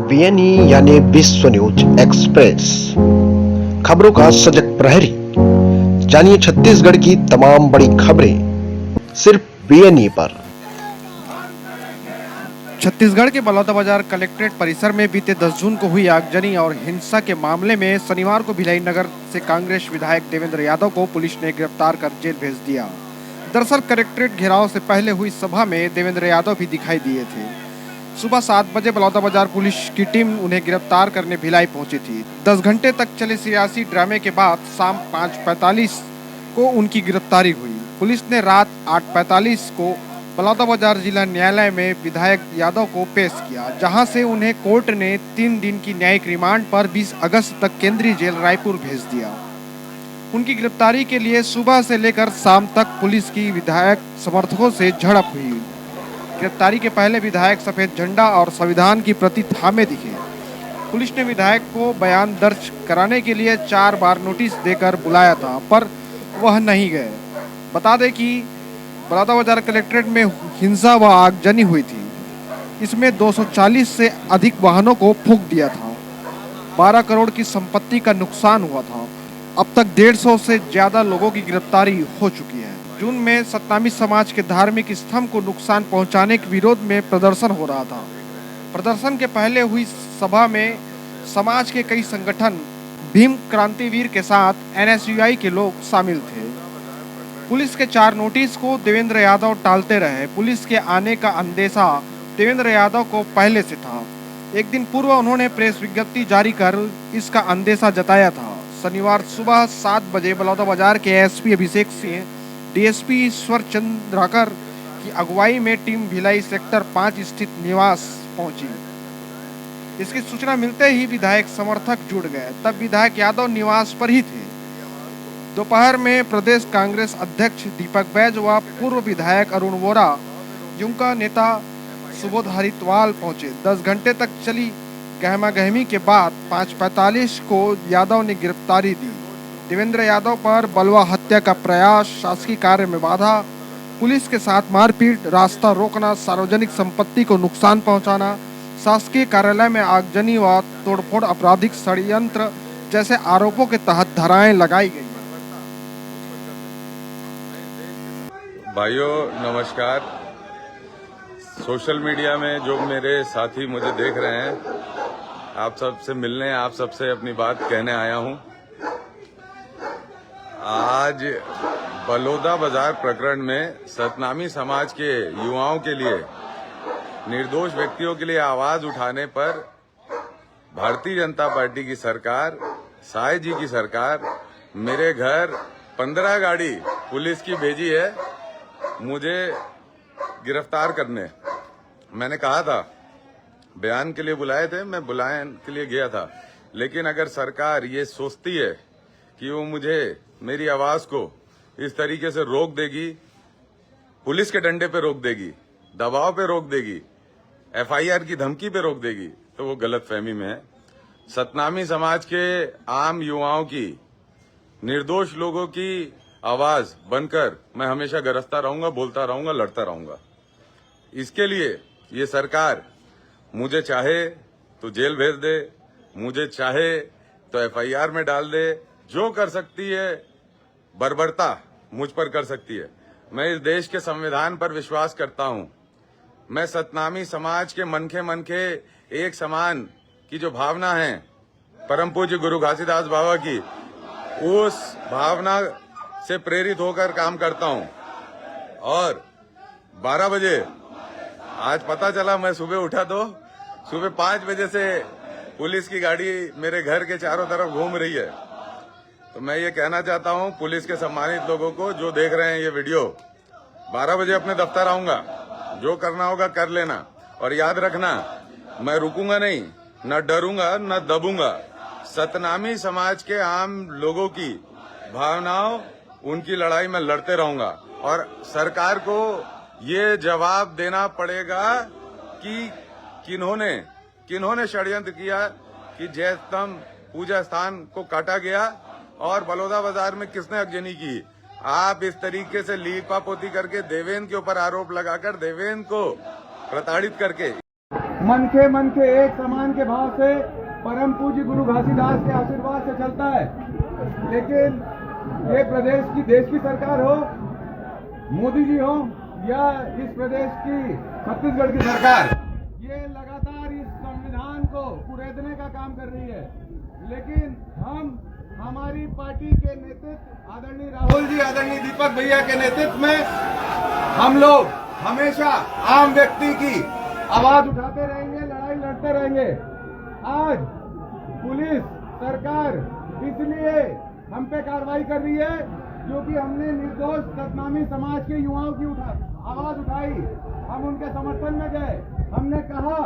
बीएनई यानी विश्व news express, खबरों का सजग प्रहरी। जानिए छत्तीसगढ़ की तमाम बड़ी खबरें सिर्फ बीएनई पर। छत्तीसगढ़ के बलौदाबाजार कलेक्ट्रेट परिसर में बीते 10 जून को हुई आगजनी और हिंसा के मामले में शनिवार को भिलाई नगर से कांग्रेस विधायक देवेंद्र यादव को पुलिस ने गिरफ्तार कर जेल भेज दिया। दरअसल कलेक्ट्रेट घेराव से पहले हुई सभा में देवेंद्र यादव भी दिखाई दिए थे। सुबह 7 बजे बलौदाबाजार पुलिस की टीम उन्हें गिरफ्तार करने भिलाई पहुंची थी। 10 घंटे तक चले सियासी ड्रामे के बाद शाम 5:45 को उनकी गिरफ्तारी हुई। पुलिस ने रात 8:45 को बलौदाबाजार जिला न्यायालय में विधायक यादव को पेश किया, जहां से उन्हें कोर्ट ने 3 दिन की न्यायिक रिमांड पर 20 अगस्त तक केंद्रीय जेल रायपुर भेज दिया। उनकी गिरफ्तारी के लिए सुबह से लेकर शाम तक पुलिस की विधायक समर्थकों से झड़प हुई। गिरफ्तारी के पहले विधायक सफेद झंडा और संविधान की प्रति थामे दिखे। पुलिस ने विधायक को बयान दर्ज कराने के लिए 4 बार नोटिस देकर बुलाया था, पर वह नहीं गए। बता दें कि बलौदाबाजार कलेक्ट्रेट में हिंसा व आगजनी हुई थी। इसमें 240 से अधिक वाहनों को फूंक दिया था। 12 करोड़ की संपत्ति का नुकसान हुआ था। अब तक 150 से ज्यादा लोगों की गिरफ्तारी हो चुकी है। जून में सतनामी समाज के धार्मिक स्तंभ को नुकसान पहुंचाने के विरोध में प्रदर्शन हो रहा था। प्रदर्शन के पहले हुई सभा में समाज के कई संगठन, भीम क्रांतिवीर के साथ एनएसयूआई के लोग शामिल थे। पुलिस के 4 नोटिस को देवेंद्र यादव टालते रहे। पुलिस के आने का अंदेशा देवेंद्र यादव को पहले से था। एक दिन पूर्व उन्होंने प्रेस विज्ञप्ति जारी कर इसका अंदेशा जताया था। शनिवार सुबह 7 बजे बलौदाबाजार के एसपी अभिषेक सिंह, डीएसपी ईश्वर चंद्राकर की अगुवाई में टीम भिलाई सेक्टर 5 स्थित निवास पहुंची। इसकी सूचना मिलते ही विधायक समर्थक जुड़ गए। तब विधायक यादव निवास पर ही थे। दोपहर में प्रदेश कांग्रेस अध्यक्ष दीपक बैज व पूर्व विधायक अरुण वोरा, युवा नेता सुबोध हरिद्वाल पहुंचे। 10 घंटे तक चली गहमागहमी के बाद 5:45 को यादव ने गिरफ्तारी दी। देवेंद्र यादव पर बलवा हत्या का प्रयास, शासकीय कार्य में बाधा, पुलिस के साथ मारपीट, रास्ता रोकना, सार्वजनिक संपत्ति को नुकसान पहुंचाना, शासकीय कार्यालय में आगजनी व तोड़फोड़, आपराधिक षड्यंत्र जैसे आरोपों के तहत धाराएं लगाई गई। भाइयों नमस्कार। सोशल मीडिया में जो मेरे साथी मुझे देख रहे हैं, आप सबसे मिलने, आप सबसे अपनी बात कहने आया हूं। आज बलौदाबाजार प्रकरण में सतनामी समाज के युवाओं के लिए, निर्दोष व्यक्तियों के लिए आवाज उठाने पर भारतीय जनता पार्टी की सरकार, साय जी की सरकार मेरे घर 15 गाड़ी पुलिस की भेजी है मुझे गिरफ्तार करने। मैंने कहा था, बयान के लिए बुलाए थे, मैं बयान के लिए गया था, लेकिन अगर सरकार ये सोचती है कि वो मुझे, मेरी आवाज को इस तरीके से रोक देगी, पुलिस के डंडे पे रोक देगी, दबाव पे रोक देगी, एफआईआर की धमकी पे रोक देगी, तो वो गलतफहमी में है। सतनामी समाज के आम युवाओं की, निर्दोष लोगों की आवाज बनकर मैं हमेशा गरजता रहूंगा, बोलता रहूंगा, लड़ता रहूंगा। इसके लिए ये सरकार मुझे चाहे तो जेल भेज दे, मुझे चाहे तो एफआईआर में डाल दे, जो कर सकती है बर्बरता मुझ पर कर सकती है। मैं इस देश के संविधान पर विश्वास करता हूं। मैं सतनामी समाज के मनखे एक समान की जो भावना है, परम पूज्य गुरु घासीदास बाबा की, उस भावना से प्रेरित होकर काम करता हूं। और 12 बजे आज पता चला, मैं सुबह उठा तो सुबह 5 बजे से पुलिस की गाड़ी मेरे घर के चारों तरफ घूम रही है। तो मैं ये कहना चाहता हूं पुलिस के सम्मानित लोगों को जो देख रहे हैं ये वीडियो, 12 बजे अपने दफ्तर आऊंगा, जो करना होगा कर लेना। और याद रखना, मैं रुकूंगा नहीं, न डरूंगा न दबूंगा। सतनामी समाज के आम लोगों की भावनाओं, उनकी लड़ाई में लड़ते रहूंगा। और सरकार को ये जवाब देना पड़ेगा कि किन्होंने षड्यंत्र किया कि जयस्तंभ पूजा स्थान को काटा गया और बलौदाबाजार में किसने आगजनी की। आप इस तरीके से लीपापोती करके देवेंद्र के ऊपर आरोप लगाकर देवेंद्र को प्रताड़ित करके मन के एक समान के भाव से परम पूज्य गुरु घासीदास के आशीर्वाद से चलता है। लेकिन ये प्रदेश की, देश की सरकार हो, मोदी जी हो या इस प्रदेश की छत्तीसगढ़ की सरकार, ये लगातार इस संविधान को कुरेदने का काम कर रही है। लेकिन हमारी पार्टी के नेतृत्व आदरणीय राहुल जी, आदरणीय दीपक भैया के नेतृत्व में हम लोग हमेशा आम व्यक्ति की आवाज उठाते रहेंगे, लड़ाई लड़ते रहेंगे। आज पुलिस सरकार इसलिए हम पे कार्रवाई कर रही है क्योंकि हमने निर्दोष सतनामी समाज के युवाओं की आवाज उठाई। हम उनके समर्थन में गए, हमने कहा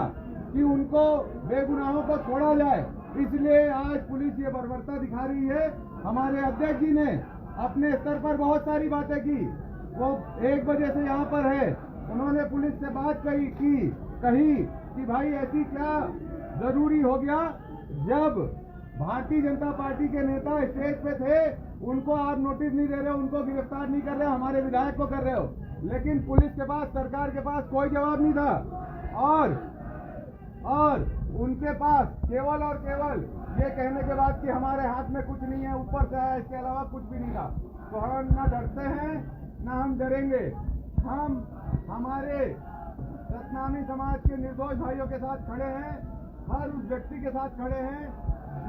कि उनको, बेगुनाहों को छोड़ा जाए। इसलिए आज पुलिस ये बर्बरता दिखा रही है। हमारे अध्यक्ष जी ने अपने स्तर पर बहुत सारी बातें की। वो 1 बजे से यहाँ पर है। उन्होंने पुलिस से बात कही कि भाई ऐसी क्या जरूरी हो गया, जब भारतीय जनता पार्टी के नेता स्टेज पे थे उनको आप नोटिस नहीं दे रहे हो, उनको गिरफ्तार नहीं कर रहे हो, हमारे विधायक को कर रहे हो। लेकिन पुलिस के पास, सरकार के पास कोई जवाब नहीं था और उनके पास केवल और केवल ये कहने के बाद कि हमारे हाथ में कुछ नहीं है, ऊपर से आया, इसके अलावा कुछ भी नहीं था। तो हम न डरते हैं न हम डरेंगे। हम हमारे सतनामी समाज के निर्दोष भाइयों के साथ खड़े हैं, हर उस व्यक्ति के साथ खड़े हैं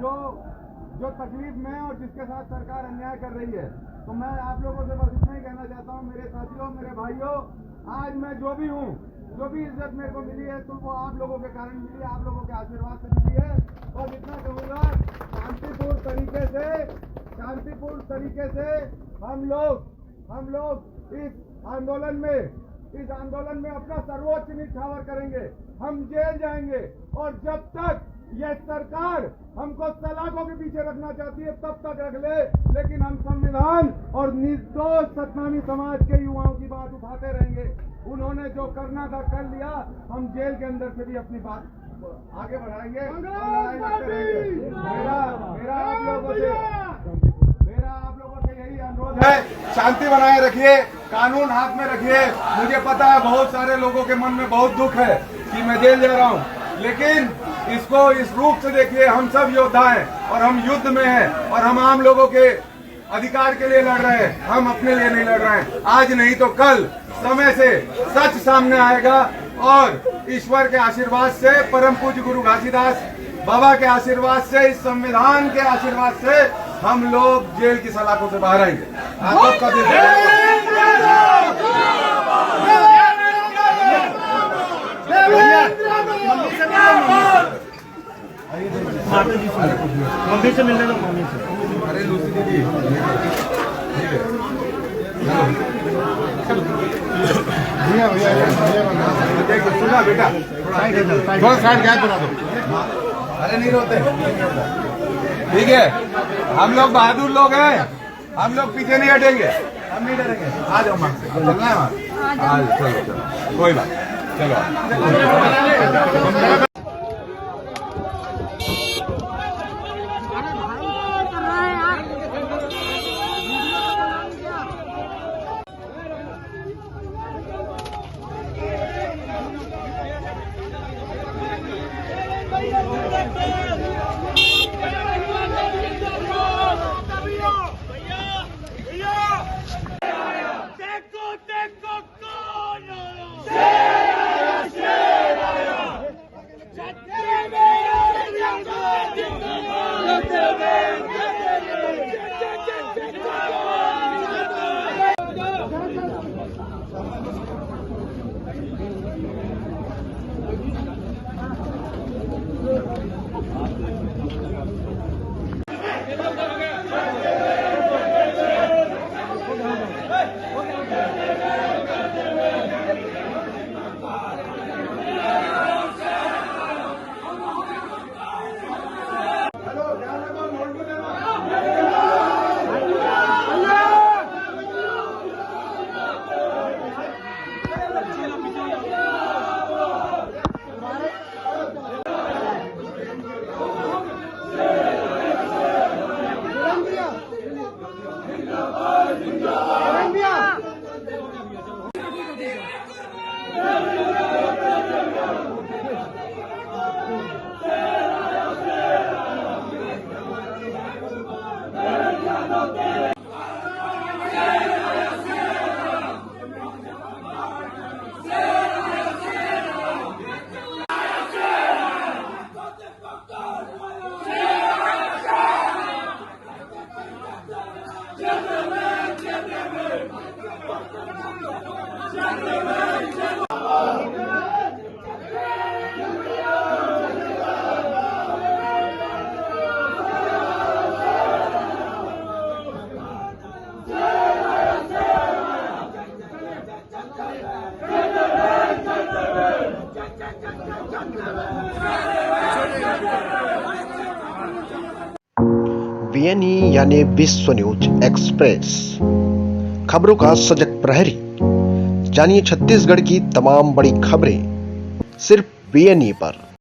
जो तकलीफ में और जिसके साथ सरकार अन्याय कर रही है। तो मैं आप लोगों से बस इतना ही कहना चाहता हूँ, मेरे साथियों, मेरे भाइयों, आज मैं जो भी हूँ, जो भी इज्जत मेरे को मिली है तो वो आप लोगों के कारण मिली है, आप लोगों के आशीर्वाद से मिली है। और इतना कहूँगा, शांतिपूर्ण तरीके से हम लोग इस आंदोलन में अपना सर्वोच्च निछावर करेंगे। हम जेल जाएंगे और जब तक यह सरकार हमको सलाखों के पीछे रखना चाहती है तब तक रख ले, लेकिन हम संविधान और निर्दोष सतनामी समाज के युवाओं की बात उठाते रहेंगे। उन्होंने जो करना था कर लिया, हम जेल के अंदर से भी अपनी बात आगे बढ़ाएंगे और लड़ाई लड़ते रहेंगे। मेरा आप लोगों से यही अनुरोध है, शांति बनाए रखिए, कानून हाथ में रखिए। मुझे पता है बहुत सारे लोगों के मन में बहुत दुख है कि मैं जेल जा रहा हूँ, लेकिन इसको इस रूप से देखिए, हम सब योद्धा हैं और हम युद्ध में हैं और हम आम लोगों के अधिकार के लिए लड़ रहे हैं, हम अपने लिए नहीं लड़ रहे हैं। आज नहीं तो कल समय से सच सामने आएगा और ईश्वर के आशीर्वाद से, परम पूज्य गुरु घासीदास बाबा के आशीर्वाद से, इस संविधान के आशीर्वाद से हम लोग जेल की सलाखों से बाहर आएंगे। आप सबका मम्मी से मिलने दो, मम्मी से। अरे लूसी दीदी, सुना बेटा, थोड़ा साइड गैप बना दो। अरे नहीं रोते, ठीक है। हम लोग बहादुर लोग हैं, हम लोग पीछे नहीं हटेंगे, हम नहीं डरेंगे। आ जाओ मां से, चलना है मां, चलो कोई बात, चलो। बीएनई यानी विश्व न्यूज एक्सप्रेस, खबरों का सजग प्रहरी। जानिए छत्तीसगढ़ की तमाम बड़ी खबरें सिर्फ बीएनई पर।